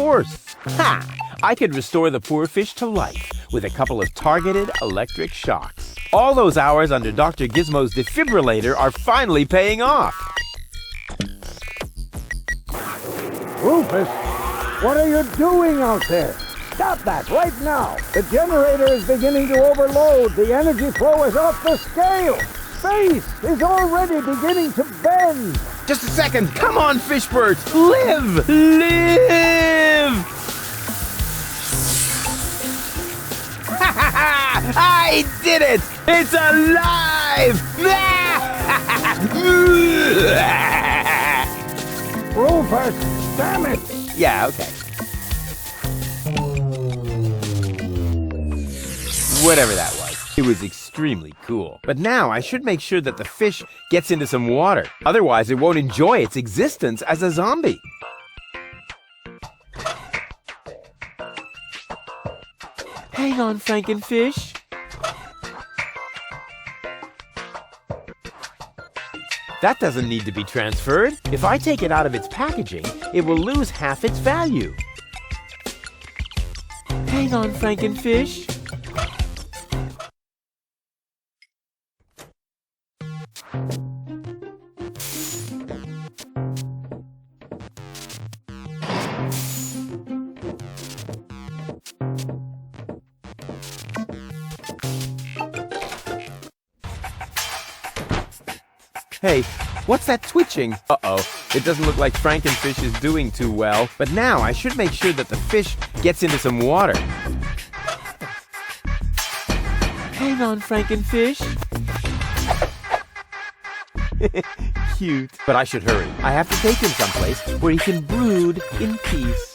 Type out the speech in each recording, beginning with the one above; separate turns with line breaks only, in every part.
force. Ha! I could restore the poor fish to life with a couple of targeted electric shocks. All those hours under Dr. Gizmo's defibrillator are finally paying off.
Rufus, what are you doing out there? Stop that right now. The generator is beginning to overload. The energy flow is off the scale. Space is already beginning to bend.
Just a second. Come on, Fishbird. Live! Live! I did it! It's alive!
Rufus, damn it!
Yeah, okay. Whatever that was. It was extremely cool. But now I should make sure that the fish gets into some water. Otherwise, it won't enjoy its existence as a zombie. Hang on, Frankenfish. That doesn't need to be transferred. If I take it out of its packaging, it will lose half its value. Hang on, Frankenfish. Hey, what's that twitching? Uh-oh, it doesn't look like Frankenfish is doing too well. But now I should make sure that the fish gets into some water. Hang on, Frankenfish. Cute. But I should hurry. I have to take him someplace where he can brood in peace.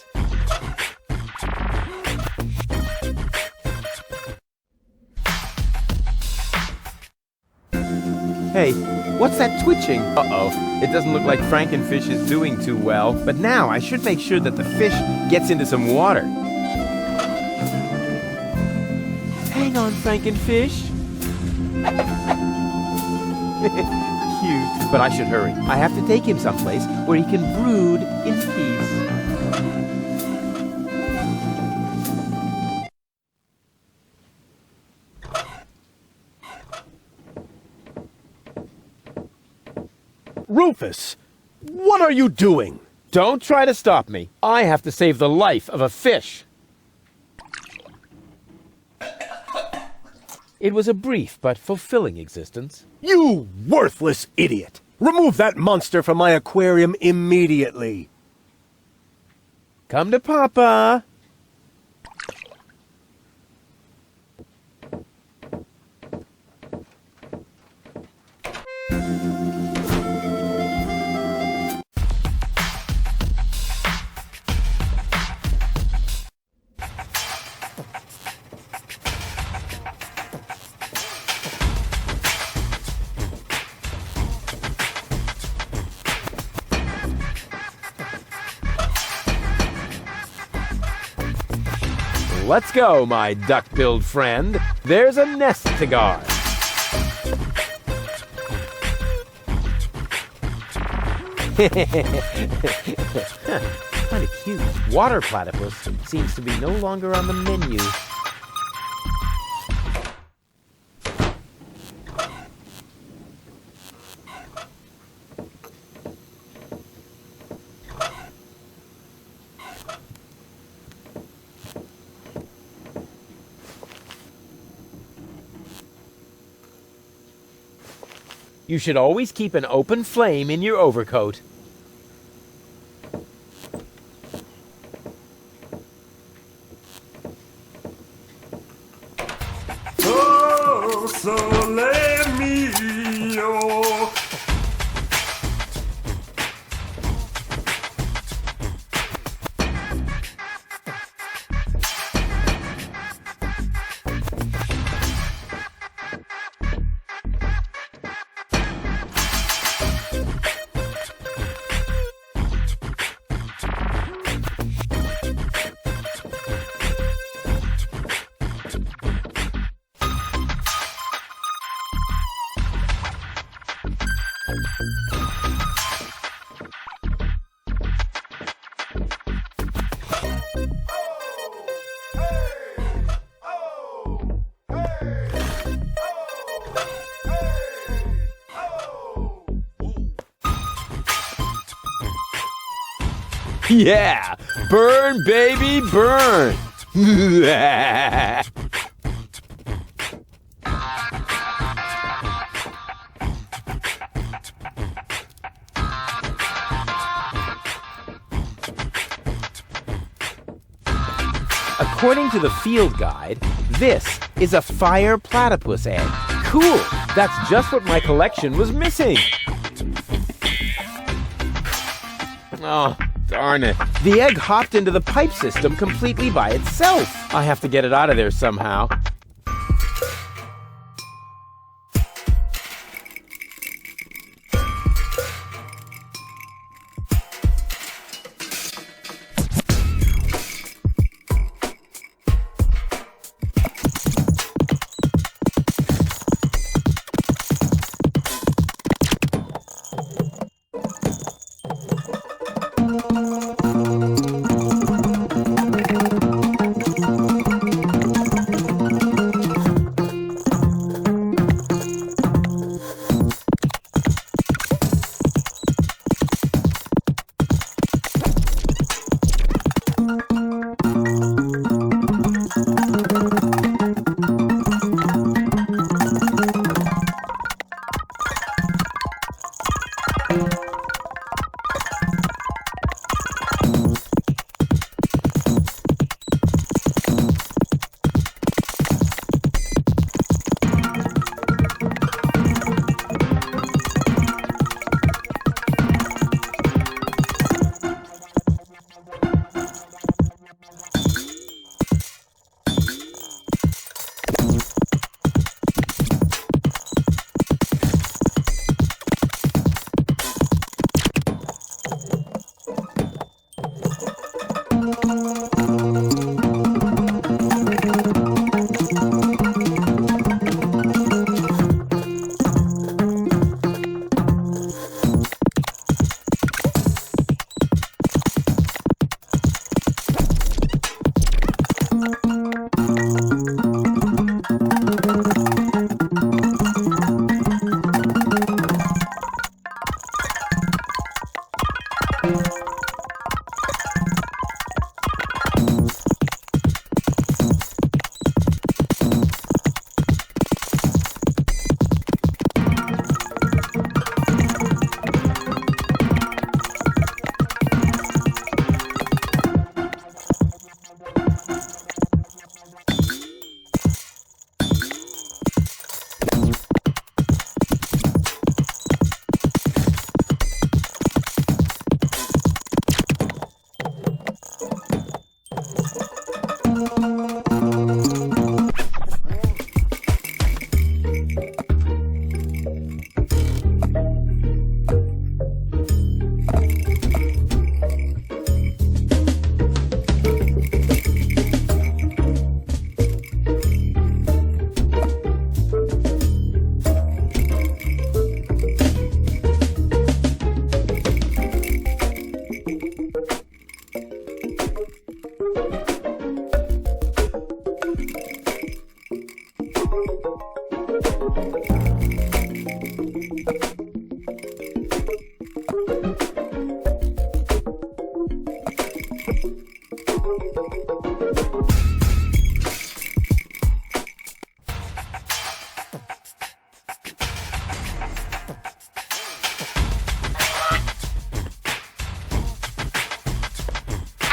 Hey, what's that twitching? Uh-oh, it doesn't look like Frankenfish is doing too well. But now I should make sure that the fish gets into some water. Hang on, Frankenfish. Cute. But I should hurry. I have to take him someplace where he can brood in peace.
Rufus, what are you doing?
Don't try to stop me. I have to save the life of a fish. It was a brief but fulfilling existence.
You worthless idiot! Remove that monster from my aquarium immediately.
Come to Papa. Let's go, my duck-billed friend. There's a nest to guard. Kind of cute. Water platypus seems to be no longer on the menu. You should always keep an open flame in your overcoat.
Oh, sole mio.
Yeah! Burn, baby, burn! According to the field guide, this is a fire platypus egg. Cool! That's just what my collection was missing. Oh, darn it. The egg hopped into the pipe system completely by itself. I have to get it out of there somehow.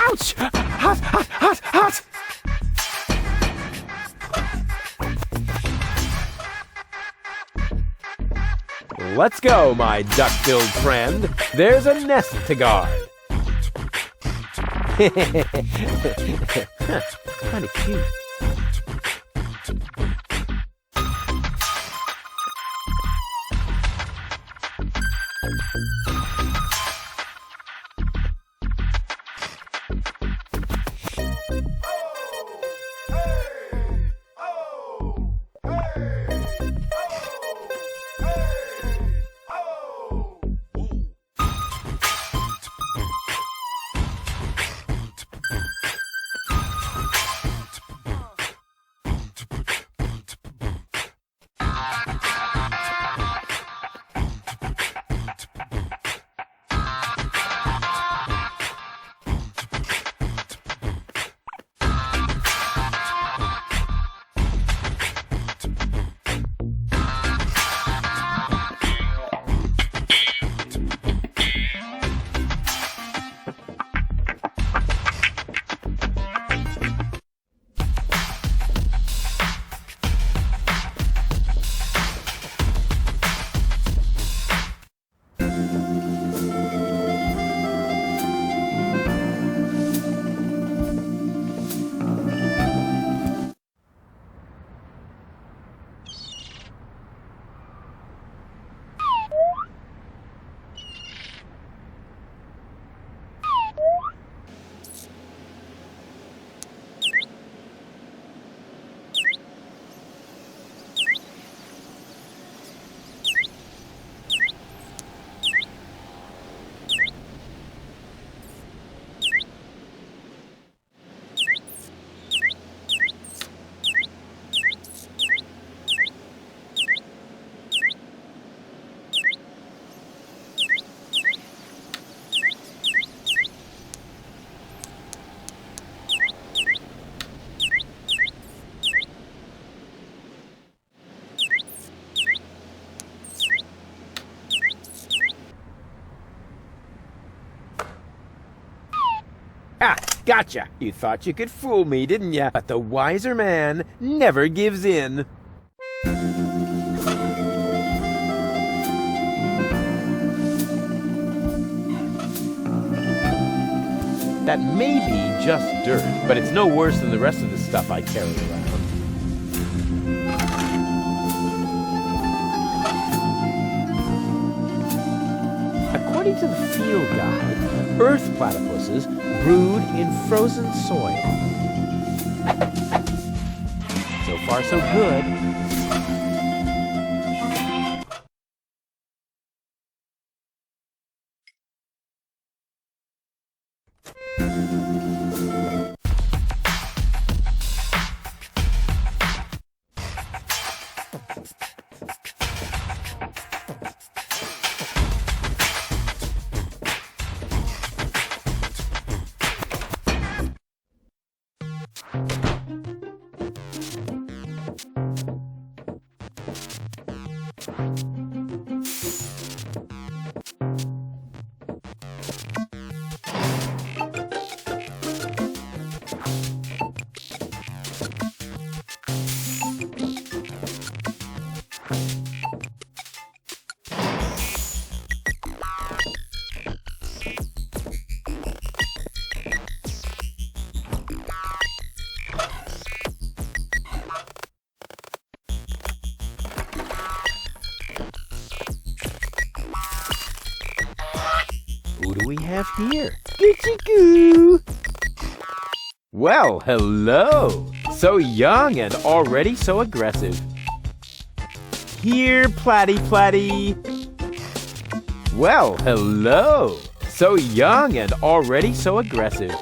Ouch! Hot, hot, hot, hot!
Let's go, my duck-billed friend. There's a nest to guard. Kind of cute. Ha! Gotcha! You thought you could fool me, didn't ya? But the wiser man never gives in. That may be just dirt, but it's no worse than the rest of the stuff I carry around. According to the field guide, earth platypuses brood in frozen soil. So far, so good. Who do we have here? Goo-chee-goo! Well, hello! So young and already so aggressive. Here, Platty Platty! Well, hello! So young and already so aggressive.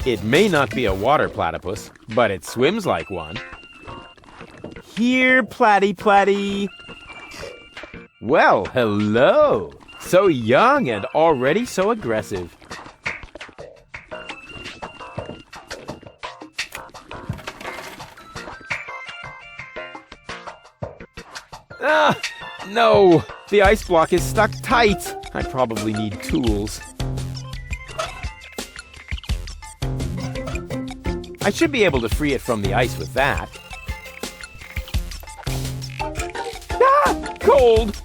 It may not be a water platypus, but it swims like one. Here, Platty Platty! Well, hello! So young and already so aggressive. Ah! No! The ice block is stuck tight! I probably need tools. I should be able to free it from the ice with that. Ah! Cold!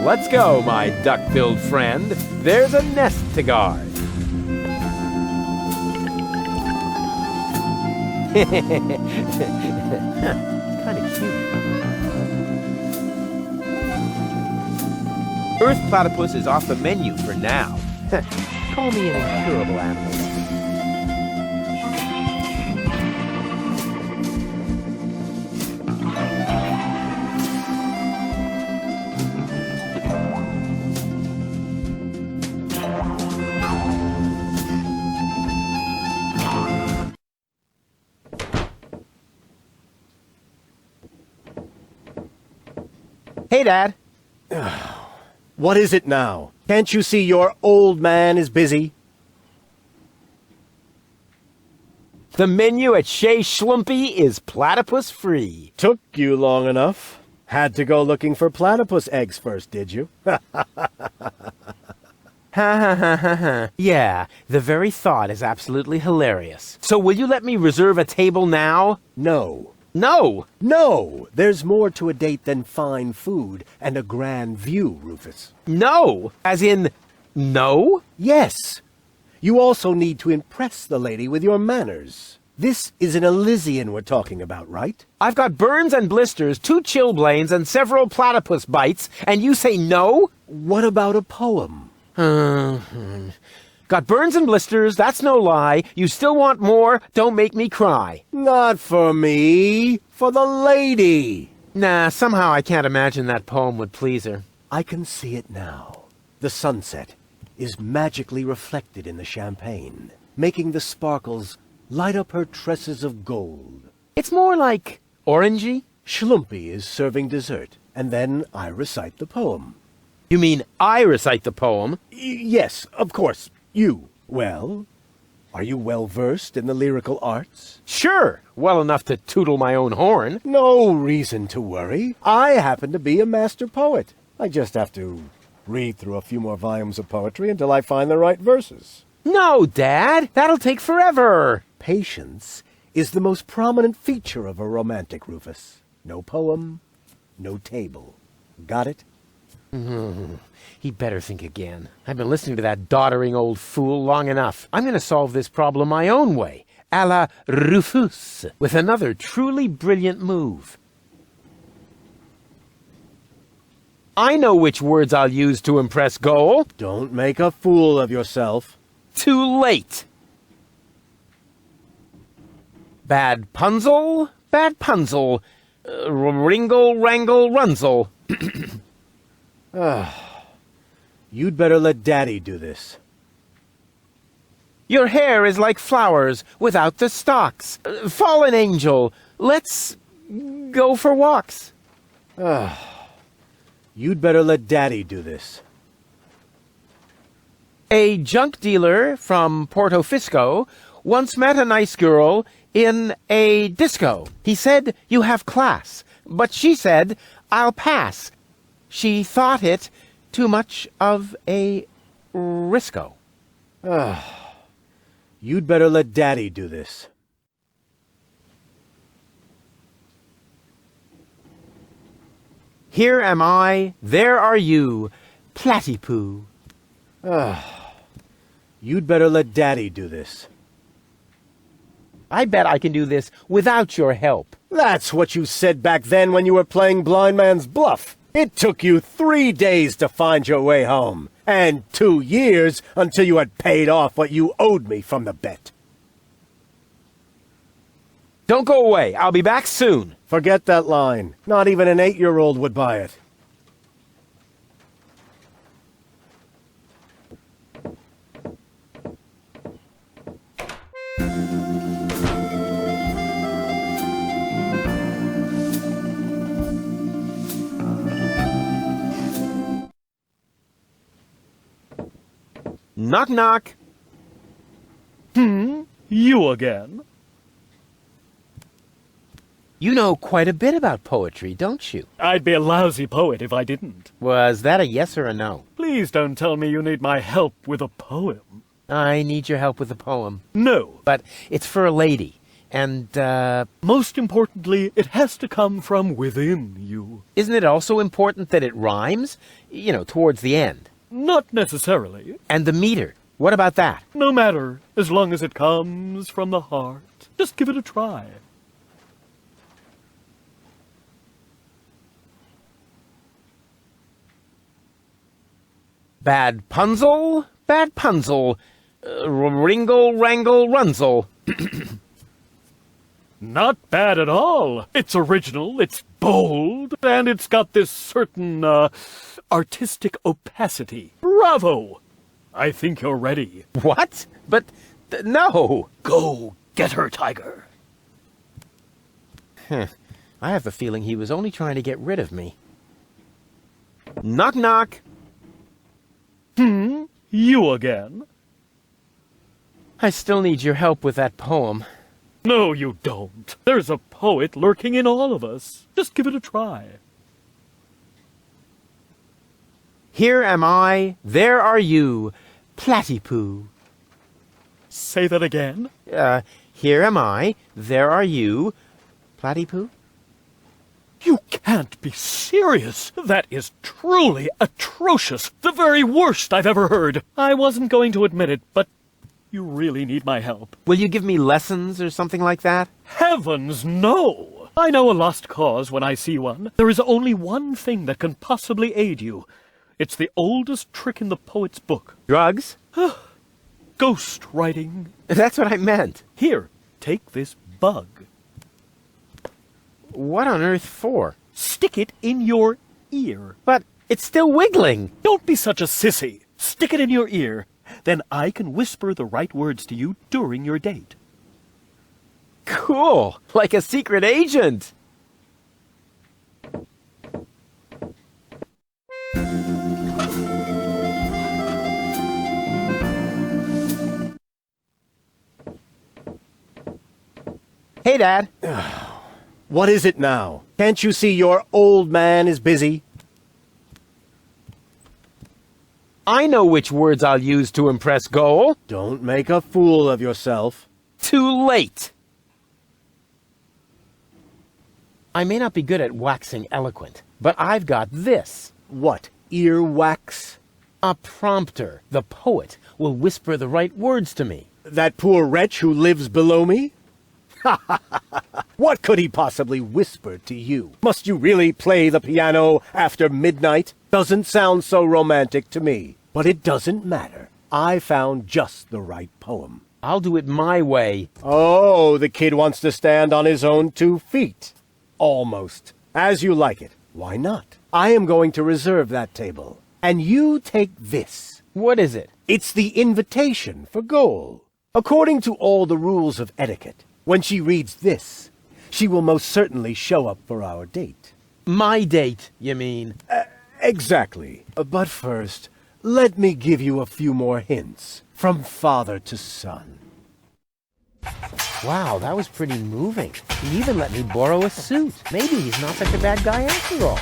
Let's go, my duck-billed friend. There's a nest to guard. Kind of cute. Earth platypus is off the menu for now. Call me an incurable animal. Hey, Dad.
What is it now? Can't you see your old man is busy?
The menu at Shea Schlumpy is platypus free.
Took you long enough. Had to go looking for platypus eggs first, did you?
Ha ha ha ha ha. Yeah, the very thought is absolutely hilarious. So will you let me reserve a table now?
No.
No!
No! There's more to a date than fine food and a grand view, Rufus.
No! As in, no?
Yes. You also need to impress the lady with your manners. This is an Elysian we're talking about, right?
I've got burns and blisters, 2 chilblains, and several platypus bites, and you say no?
What about a poem?
Got burns and blisters, that's no lie. You still want more, don't make me cry.
Not for me, for the lady.
Nah, somehow I can't imagine that poem would please her.
I can see it now. The sunset is magically reflected in the champagne, making the sparkles light up her tresses of gold.
It's more like orangey.
Schlumpy is serving dessert, and then I recite the poem.
You mean I recite the poem?
Yes, of course, you. Well, are you well-versed in the lyrical arts?
Sure, well enough to tootle my own horn.
No reason to worry. I happen to be a master poet. I just have to read through a few more volumes of poetry until I find the right verses.
No, Dad, that'll take forever.
Patience is the most prominent feature of a romantic, Rufus. No poem, no table. Got it?
He'd better think again. I've been listening to that doddering old fool long enough. I'm going to solve this problem my own way, a la Ruфus, with another truly brilliant move. I know which words I'll use to impress Goal.
Don't make a fool of yourself.
Too late. Bad punzel, bad punzel. Ringle, wrangle, runzel.
You'd better let Daddy do this.
Your hair is like flowers without the stalks. Fallen angel, let's go for walks.
You'd better let Daddy do this.
A junk dealer from Porto Fisco once met a nice girl in a disco. He said, "You have class." But she said, "I'll pass." She thought it too much of a risco.
You'd better let Daddy do this.
Here am I, there are you, platypoo.
You'd better let Daddy do this.
I bet I can do this without your help.
That's what you said back then when you were playing blind man's bluff. It took you 3 days to find your way home, and 2 years until you had paid off what you owed me from the bet.
Don't go away. I'll be back soon.
Forget that line. Not even an 8-year-old would buy it.
Knock, knock.
You again?
You know quite a bit about poetry, don't you?
I'd be a lousy poet if I didn't.
Was that a yes or a no?
Please don't tell me you need my help with a poem.
I need your help with a poem.
No.
But it's for a lady. And,
Most importantly, it has to come from within you.
isn't it also important that it rhymes? You know, towards the end.
Not necessarily.
And the meter. What about that?
No matter, as long as it comes from the heart. Just give it a try.
Bad punzel, bad punzel. Ringle, wrangle, runzel.
Not bad at all. It's original, it's bold, and it's got this certain, artistic opacity. Bravo! I think you're ready.
What? But, no.
Go get her, Tiger.
I have the feeling he was only trying to get rid of me. Knock, knock.
You again?
I still need your help with that poem.
No, you don't. There's a poet lurking in all of us. Just give it a try.
Here am I, there are you, platypoo.
Say that again?
Here am I, there are you, platypoo.
You can't be serious. That is truly atrocious. The very worst I've ever heard. I wasn't going to admit it, but you really need my help.
Will you give me lessons or something like that?
Heavens, no! I know a lost cause when I see one. There is only one thing that can possibly aid you. It's the oldest trick in the poet's book.
Drugs?
ghost writing.
That's what I meant.
Here, take this bug.
What on earth for?
Stick it in your ear.
But it's still wiggling.
Don't be such a sissy. Stick it in your ear. Then I can whisper the right words to you during your date.
Cool. Like a secret agent. Hey, Dad.
What is it now? Can't you see your old man is busy?
I know which words I'll use to impress Goal.
Don't make a fool of yourself.
Too late. I may not be good at waxing eloquent, but I've got this.
What, earwax?
A prompter. The poet will whisper the right words to me.
That poor wretch who lives below me? What could he possibly whisper to you? Must you really play the piano after midnight? Doesn't sound so romantic to me. But it doesn't matter. I found just the right poem.
I'll do it my way.
Oh, the kid wants to stand on his own 2 feet. Almost. As you like it. Why not? I am going to reserve that table. And you take this.
What is it?
It's the invitation for Goal. According to all the rules of etiquette, when she reads this, she will most certainly show up for our date.
My date, you mean?
Exactly. But first, let me give you a few more hints. From father to son.
Wow, that was pretty moving. He even let me borrow a suit. Maybe he's not such a bad guy after all.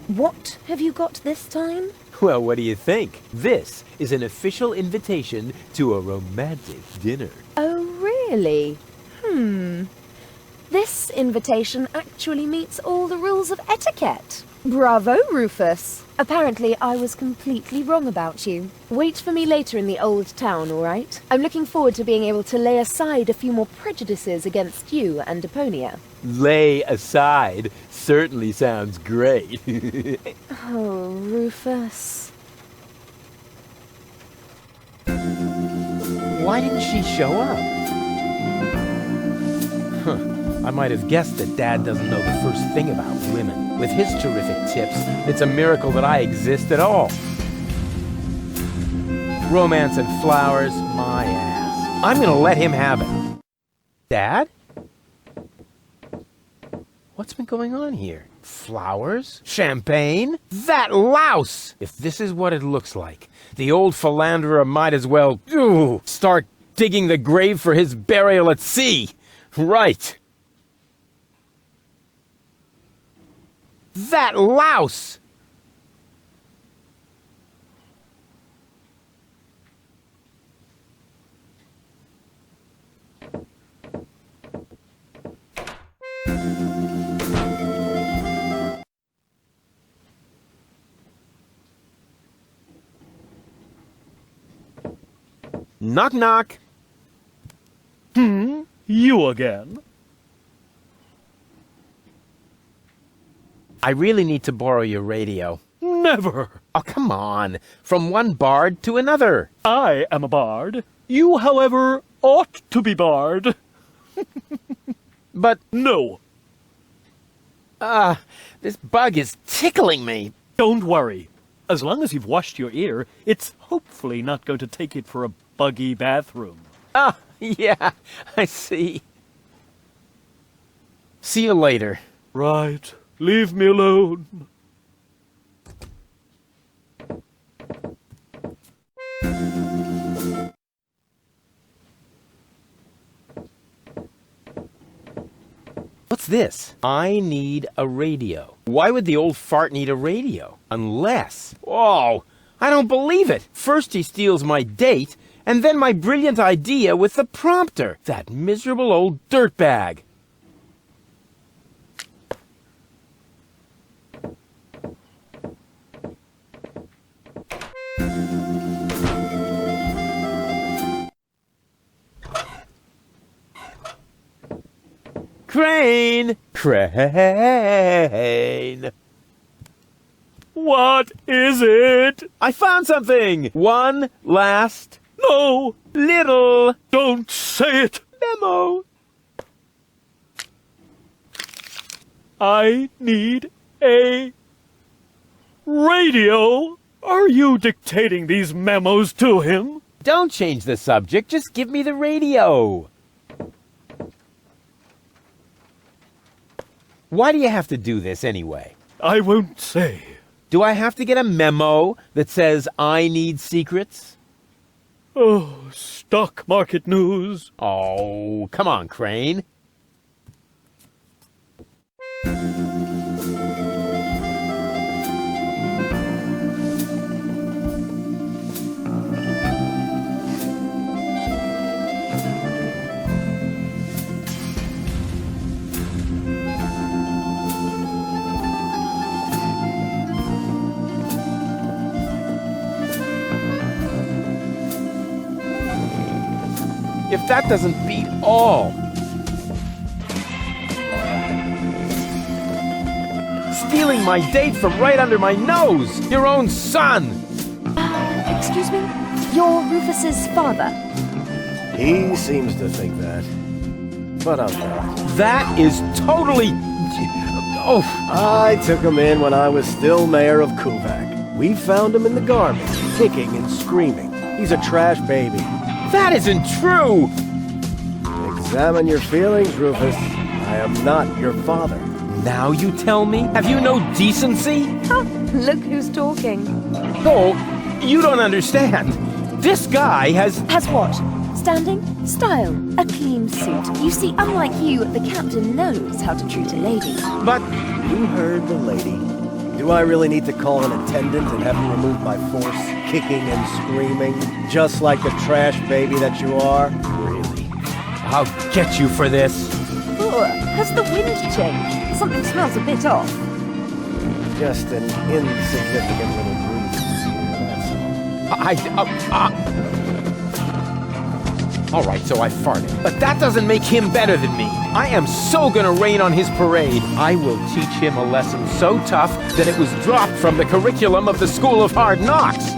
What have you got this time?
Well, what do you think? This is an official invitation to a romantic dinner.
Oh, really? This invitation actually meets all the rules of etiquette. Bravo, Rufus. Apparently, I was completely wrong about you. Wait for me later in the old town, all right? I'm looking forward to being able to lay aside a few more prejudices against you and Deponia.
Lay aside certainly sounds great.
Oh, Rufus.
Why didn't she show up? I might have guessed that Dad doesn't know the first thing about women. With his terrific tips, it's a miracle that I exist at all. Romance and flowers, my ass. I'm gonna let him have it. Dad? What's been going on here? Flowers? Champagne? That louse! If this is what it looks like, the old philanderer might as well, start digging the grave for his burial at sea. Right. That louse! Knock, knock.
You again?
I really need to borrow your radio.
Never.
Oh, come on. From one bard to another.
I am a bard. You, however, ought to be barred.
But,
No.
this bug is tickling me.
Don't worry. As long as you've washed your ear, it's hopefully not going to take it for a buggy bathroom.
Ah, yeah, I see. See you later.
Right. Leave me alone.
What's this? I need a radio. Why would the old fart need a radio? Unless... Whoa! I don't believe it! First he steals my date, And then my brilliant idea with the prompter. That miserable old dirtbag. Crane! Crane!
What is it?
I found something! One last
No!
little
Don't say it!
memo.
I need a radio. Are you dictating these memos to him?
Don't change the subject, just give me the radio. Why do you have to do this anyway?
I won't say.
Do I have to get a memo that says I need secrets?
Oh, stock market news.
Oh, come on, Crane. If that doesn't beat all. Stealing my date from right under my nose! Your own son!
Excuse me? You're Rufus's father?
He seems to think that. But I'm not.
That is totally... Oh,
I took him in when I was still mayor of Kuvak. We found him in the garbage, kicking and screaming. He's a trash baby.
that isn't true!
Examine your feelings, Rufus. I am not your father.
Now you tell me? Have you no decency?
Oh, look who's talking.
Oh, you don't understand. This guy has...
Has what? Standing? Style? A clean suit. You see, unlike you, the captain knows how to treat a lady.
But...
You heard the lady. Do I really need to call an attendant and have you removed by force, kicking and screaming, just like the trash baby that you are?
Really? I'll get you for this.
Oh, has the wind changed? Something smells a bit off.
Just an insignificant little breeze here, that's all.
All right, so I farted. But that doesn't make him better than me. I am so gonna rain on his parade. I will teach him a lesson so tough that it was dropped from the curriculum of the School of Hard Knocks.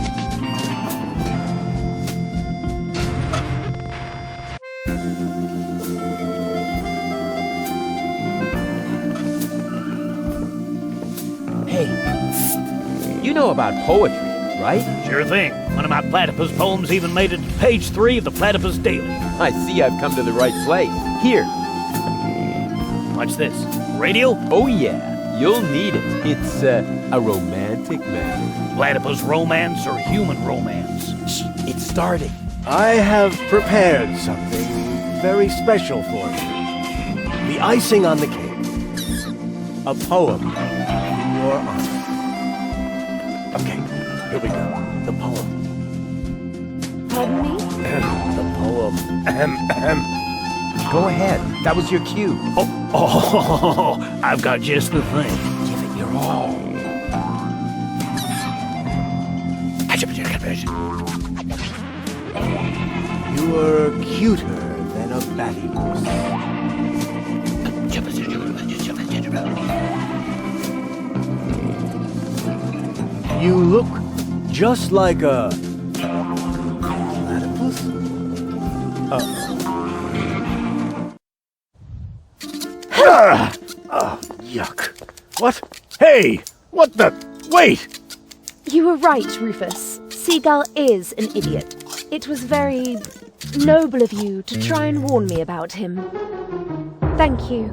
Hey, you know about poetry, right?
Sure thing. One of my platypus poems even made it to page 3 of the Platypus Daily.
I see I've come to the right place. Here.
What's this? Radio?
Oh yeah, you'll need it. It's a romantic matter.
Platypus romance or human romance?
Shh, it's starting.
I have prepared something very special for you. The icing on the cake. A poem in your honor. Okay, here we go. The poem.
Pardon me?
The poem.
Go ahead. That was your cue.
Oh, I've got just the thing.
Give it your all.
You were cuter than a batty moose. You look just like a platypus? Yuck. What? Hey! What the? Wait!
You were right, Rufus. Seagull is an idiot. It was very noble of you to try and warn me about him. Thank you.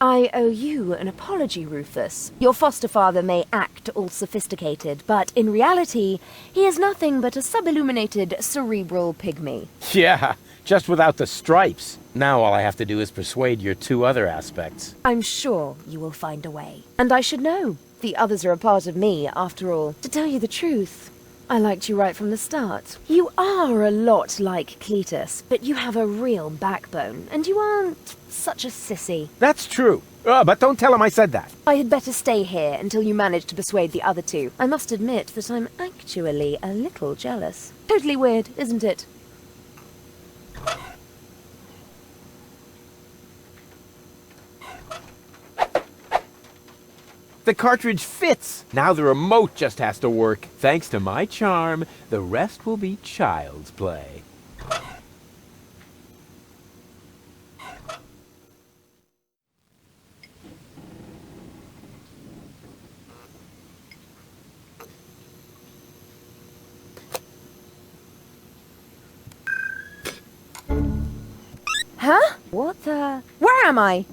I owe you an apology, Rufus. Your foster father may act all sophisticated, but in reality, he is nothing but a sub-illuminated cerebral pygmy.
Yeah, just without the stripes. Now all I have to do is persuade your two other aspects.
I'm sure you will find a way. And I should know. The others are a part of me, after all. To tell you the truth, I liked you right from the start. You are a lot like Cletus, but you have a real backbone, and you aren't such a sissy.
That's true. But don't tell him I said that.
I had better stay here until you manage to persuade the other two. I must admit that I'm actually a little jealous. Totally weird, isn't it?
The cartridge fits. Now the remote just has to work. Thanks to my charm, the rest will be child's play.
Huh? What the... Where am I?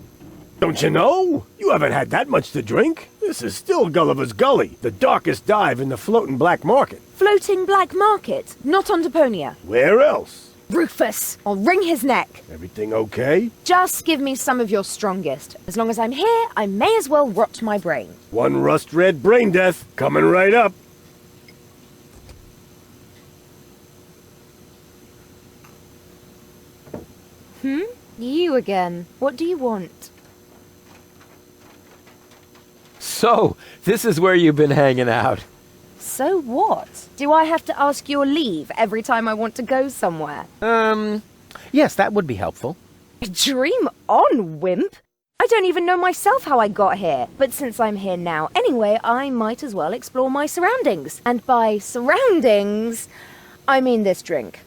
Don't you know? You haven't had that much to drink. This is still Gulliver's Gully, the darkest dive in the floating black market.
Floating black market? Not on Deponia.
Where else?
Rufus! I'll wring his neck.
Everything okay?
Just give me some of your strongest. As long as I'm here, I may as well rot my brain.
One rust-red brain death coming right up.
You again. What do you want?
So, this is where you've been hanging out.
So what? Do I have to ask your leave every time I want to go somewhere?
Yes, that would be helpful.
Dream on, wimp! I don't even know myself how I got here. But since I'm here now anyway, I might as well explore my surroundings. And by surroundings, I mean this drink.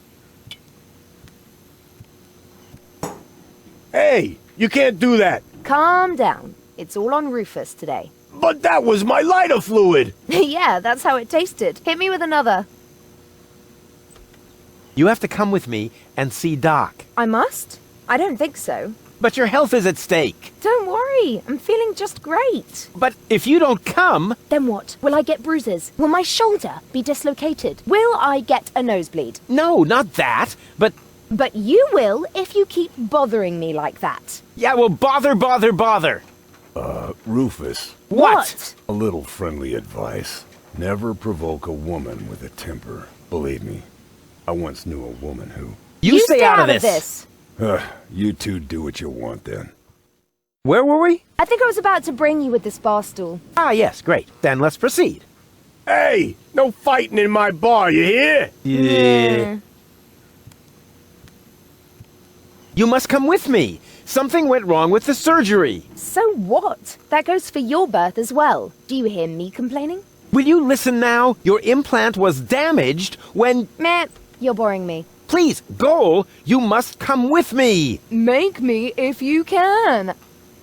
Hey, you can't do that.
Calm down. It's all on Rufus today.
But that was my lighter fluid.
Yeah, that's how it tasted. Hit me with another.
You have to come with me and see Doc.
I must? I don't think so.
But your health is at stake.
Don't worry, I'm feeling just great.
But if you don't come...
Then what? Will I get bruises? Will my shoulder be dislocated? Will I get a nosebleed?
No, not that.
But you will if you keep bothering me like that.
Yeah, well, bother.
Rufus,
What?
a little friendly advice. Never provoke a woman with a temper. Believe me, I once knew a woman who...
You stay out of this.
You two do what you want then.
Where were we?
I think I was about to bring you with this bar stool.
Ah, yes, great. Then let's proceed.
Hey, no fighting in my bar, you hear?
Yeah. You must come with me. Something went wrong with the surgery.
So what? That goes for your birth as well. Do you hear me complaining?
Will you listen now? Your implant was damaged when...
Meh, you're boring me.
Please, Goal, you must come with me.
Make me if you can.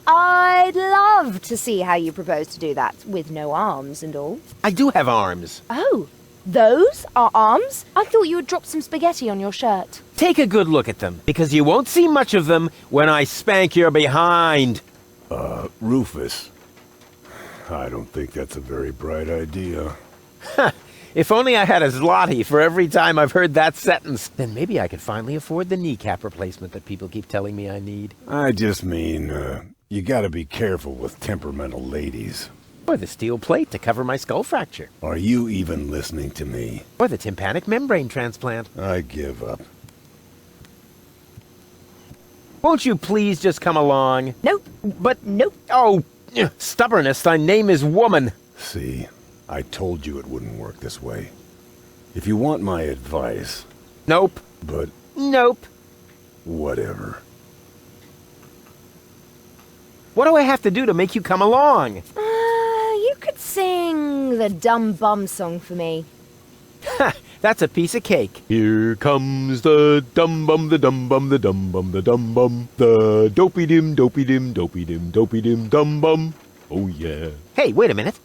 I'd love to see how you propose to do that, with no arms and all.
I do have arms.
Oh, those are arms? I thought you had dropped some spaghetti on your shirt.
Take a good look at them, because you won't see much of them when I spank your behind.
Rufus, I don't think that's a very bright idea.
If only I had a zloty for every time I've heard that sentence, then maybe I could finally afford the kneecap replacement that people keep telling me I need.
I just mean, you gotta be careful with temperamental ladies.
Or the steel plate to cover my skull fracture.
Are you even listening to me?
Or the tympanic membrane transplant.
I give up.
Won't you please just come along?
Nope.
But...
Nope.
Oh, stubbornness, thy name is woman.
See, I told you it wouldn't work this way. If you want my advice...
Nope.
But...
Nope.
Whatever.
What do I have to do to make you come along?
You could sing the Dumb Bum song for me.
Ha! That's a piece of cake. Here comes the dum bum, the dum bum, the dum bum, the dum bum, the dopey dim, dopey dim, dopey dim, dopey dim, dum bum. Oh yeah. Hey, wait a minute.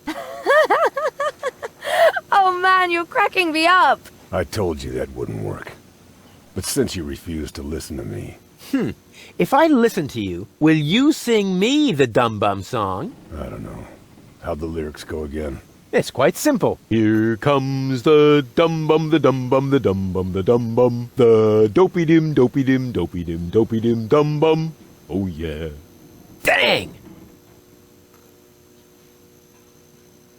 Oh man, you're cracking me up.
I told you that wouldn't work. But since you refuse to listen to me...
If I listen to you, will you sing me the dum bum song?
I don't know. How'd the lyrics go again?
It's quite simple.
Here comes the dum-bum, the dum-bum, the dum-bum, the dum-bum, the dopey-dim, dopey-dim, dopey-dim, dopey-dim, dum-bum. Oh, yeah.
Dang!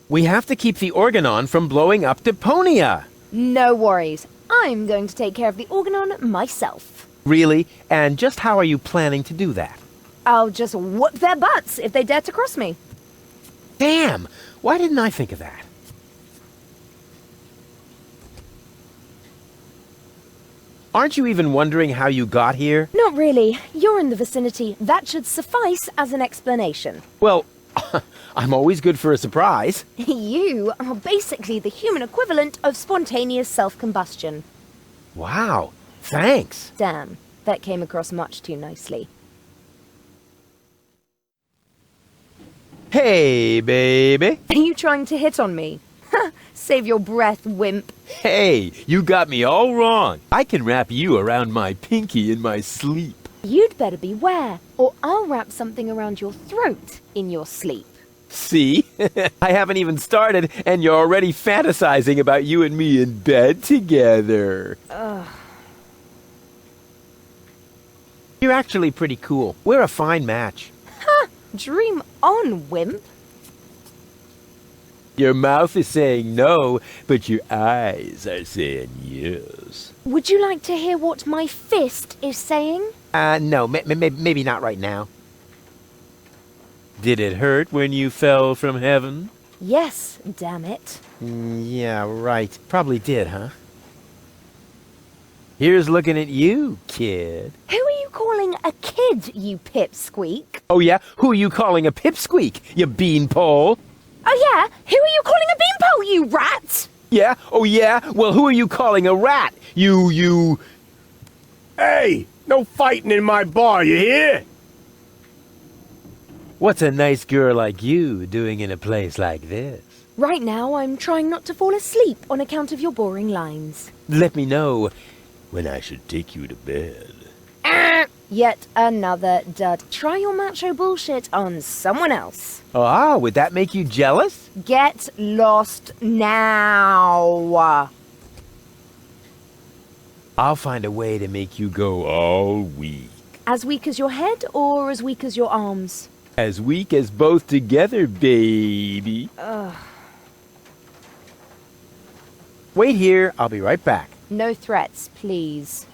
We have to keep the organ on from blowing up Deponia.
No worries. I'm going to take care of the organon myself.
Really? And just how are you planning to do that?
I'll just whoop their butts if they dare to cross me.
Damn! Why didn't I think of that? Aren't you even wondering how you got here?
Not really. You're in the vicinity. That should suffice as an explanation.
Well, I'm always good for a surprise.
You are basically the human equivalent of spontaneous self-combustion.
Wow, thanks.
Damn, that came across much too nicely.
Hey, baby.
Are you trying to hit on me? Save your breath, wimp.
Hey, you got me all wrong. I can wrap you around my pinky in my sleep.
You'd better beware, or I'll wrap something around your throat in your sleep.
See? I haven't even started, and you're already fantasizing about you and me in bed together.
Ugh.
You're actually pretty cool. We're a fine match.
Ha! Dream on, wimp.
Your mouth is saying no, but your eyes are saying yes.
Would you like to hear what my fist is saying?
No, maybe not right now. Did it hurt when you fell from heaven?
Yes, damn it.
Yeah, right. Probably did, huh? Here's looking at you, kid.
Who are you calling a kid, you pipsqueak?
Oh, yeah? Who are you calling a pipsqueak, you beanpole?
Oh yeah? Who are you calling a beanpole, you rat?
Yeah? Oh, yeah? Well, who are you calling a rat? You...
Hey, no fighting in my bar, you hear?
What's a nice girl like you doing in a place like this?
Right now, I'm trying not to fall asleep on account of your boring lines.
Let me know when I should take you to bed.
Yet another dud. Try your macho bullshit on someone else.
Ah, would that make you jealous?
Get lost now.
I'll find a way to make you go all weak.
As weak as your head or as weak as your arms?
As weak as both together, baby.
Ugh.
Wait here, I'll be right back.
No threats, please.